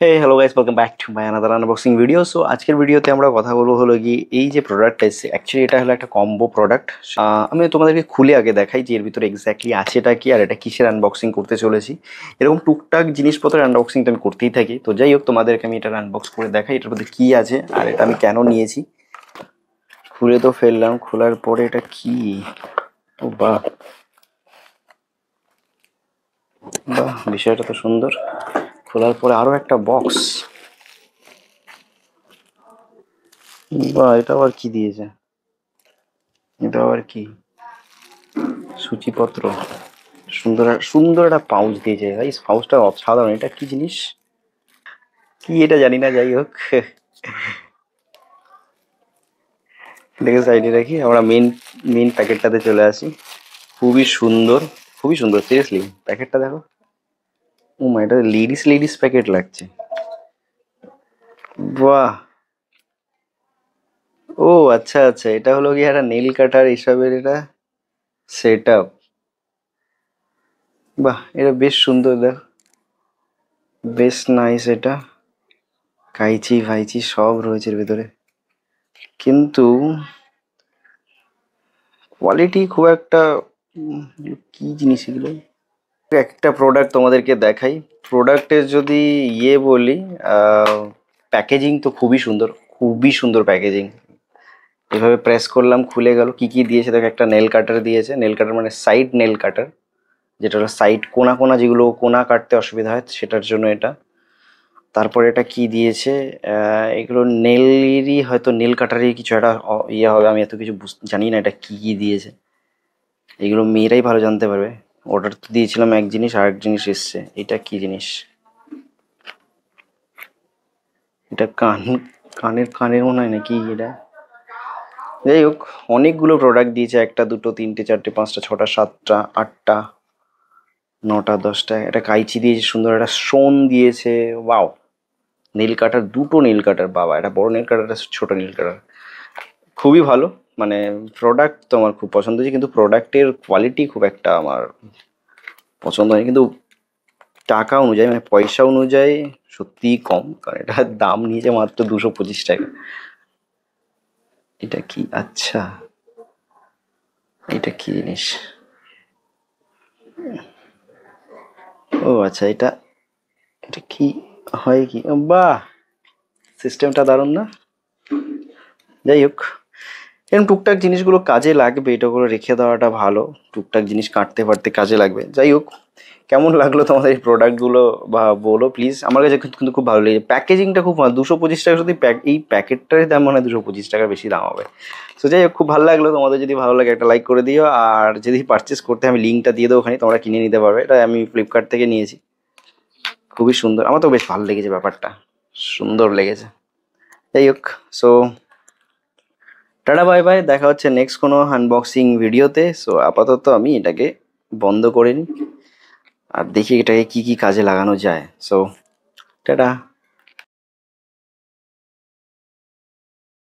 Hey hello guys, welcome back to my another unboxing video. So আজকের ভিডিওতে আমরা কথা বলবো হলো কি এই যে প্রোডাক্টটা এসেছে, অ্যাকচুয়ালি এটা হলো একটা কম্বো প্রোডাক্ট। আমি তোমাদেরকে খুলে আগে দেখাই যে এর ভিতরে এক্স্যাক্টলি আছেটা কি আর এটা কিসের আনবক্সিং করতে চলেছি। এরকম টুকটাক জিনিসপত্রের আনবক্সিং তো আমি করতেই থাকি। তো যাই হোক, তোমাদেরকে আমি এটা আনবক্স করে দেখাই এটার মধ্যে কি আছে আর এটা আমি কেন নিয়েছি। খুলে তো ফেললাম, খোলার পরে এটা কি, ও বাহ বাহ, বিষয়টা তো সুন্দর। খোলার পরে আরো একটা বক্স, বাহ, এটা আবার কি দিয়েছে, এটা আবার কি, সূচিপত্র। সুন্দর সুন্দর একটা পাউচ দিয়েছে ভাই, পাউচটা অসাধারণ। এটা কি জিনিস, কি এটা জানি না, যাই হোক। দেখে সাইডে রাখি, আমরা মেন মেন প্যাকেটটাতে চলে আসি। খুবই সুন্দর, খুবই সুন্দর, সিরিয়াসলি প্যাকেটটা দেখো। ও মা, এটা লেডিস লেডিস প্যাকেট লাগছে। বাহ, ও আচ্ছা আচ্ছা, এটা হলো কি একটা নেল কাটার হিসাবের এটা সেট আপ। বাহ, এটা বেশ সুন্দর, দেখ, বেশ নাইস। এটা কাইচি ফাইচি সব রয়েছে এর ভিতরে, কিন্তু কোয়ালিটি খুব একটা কি জিনিস এগুলো। একটা প্রোডাক্ট তোমাদেরকে দেখাই। প্রোডাক্টের যদি বলি, প্যাকেজিং তো খুবই সুন্দর, খুবই সুন্দর প্যাকেজিং। এভাবে প্রেস করলাম, খুলে গেল। কি কি দিয়েছে দেখো, একটা নেল কাটার দিয়েছে। নেল কাটার মানে সাইড নেল কাটার, যেটা হলো সাইড কোনা কোনা, যেগুলো কোনা কাটতে অসুবিধা হয় সেটার জন্য এটা। তারপরে এটা কি দিয়েছে, এগুলো নেলেরই হয়তো, নেল কাটারই কিছু একটা হবে। আমি এত কিছু জানি না এটা কি কি দিয়েছে, এগুলো মেয়েরাই ভালো জানতে পারবে। অর্ডার তো দিয়েছিলাম এক জিনিস, আর এক জিনিস এসছে। এটা কি জিনিস, এটা কানের কানের মনে হয় নাকি এটা। যাই হোক, অনেকগুলো প্রোডাক্ট দিয়েছে, একটা দুটো তিনটে চারটে পাঁচটা ছটা সাতটা আটটা নটা দশটা। একটা কাইচি দিয়েছে, সুন্দর একটা স্টোন দিয়েছে। ওয়াও, নীল কাটার, দুটো নীল কাটার, বাবা, এটা বড় নীল কাটার, ছোট নীল কাটার। খুবই ভালো, মানে প্রোডাক্ট তো আমার খুব পছন্দ হয়েছে, কিন্তু প্রোডাক্টের কোয়ালিটি খুব একটা আমার পছন্দ হয়নি। কিন্তু টাকা অনুযায়ী, মানে পয়সা অনুযায়ী সত্যিই কম, কারণ এটার দাম নিয়েছে মাত্র 225 টাকা। এটা কি, আচ্ছা, এটা কি জিনিস, ও আচ্ছা, এটা এটা কি হয় কি, বাহ, সিস্টেমটা দারুণ না। যাই হোক, এরকম টুকটাক জিনিসগুলো কাজে লাগবে, এটা করে রেখে দেওয়াটা ভালো। টুকটাক জিনিস কাটতে পারতে কাজে লাগবে। যাই হোক, কেমন লাগলো তোমাদের এই প্রোডাক্টগুলো বা বলো প্লিজ। আমার কাছে কিন্তু খুব ভালো লেগেছে, প্যাকেজিংটা খুব ভালো। 225 টাকা শুধু এই প্যাকেটটারই দাম, মানে 225 টাকার বেশি দাম হবে। সো যাই হোক, খুব ভালো লাগলো। তোমাদের যদি ভালো লাগে একটা লাইক করে দিও, আর যদি পারচেস করতে আমি লিঙ্কটা দিয়ে দেবো, ওখানে তোমরা কিনে নিতে পারবে। এটা আমি ফ্লিপকার্ট থেকে নিয়েছি। খুবই সুন্দর, আমার তো বেশ ভালো লেগেছে ব্যাপারটা, সুন্দর লেগেছে। যাই হোক, সো টাটা বাই বাই, দেখা হচ্ছে নেক্সট কোনো আনবক্সিং ভিডিওতে। সো আপাতত আমি এটাকে বন্ধ করে নিই আর দেখি এটাকে কি কি কাজে লাগানো যায়। So tata.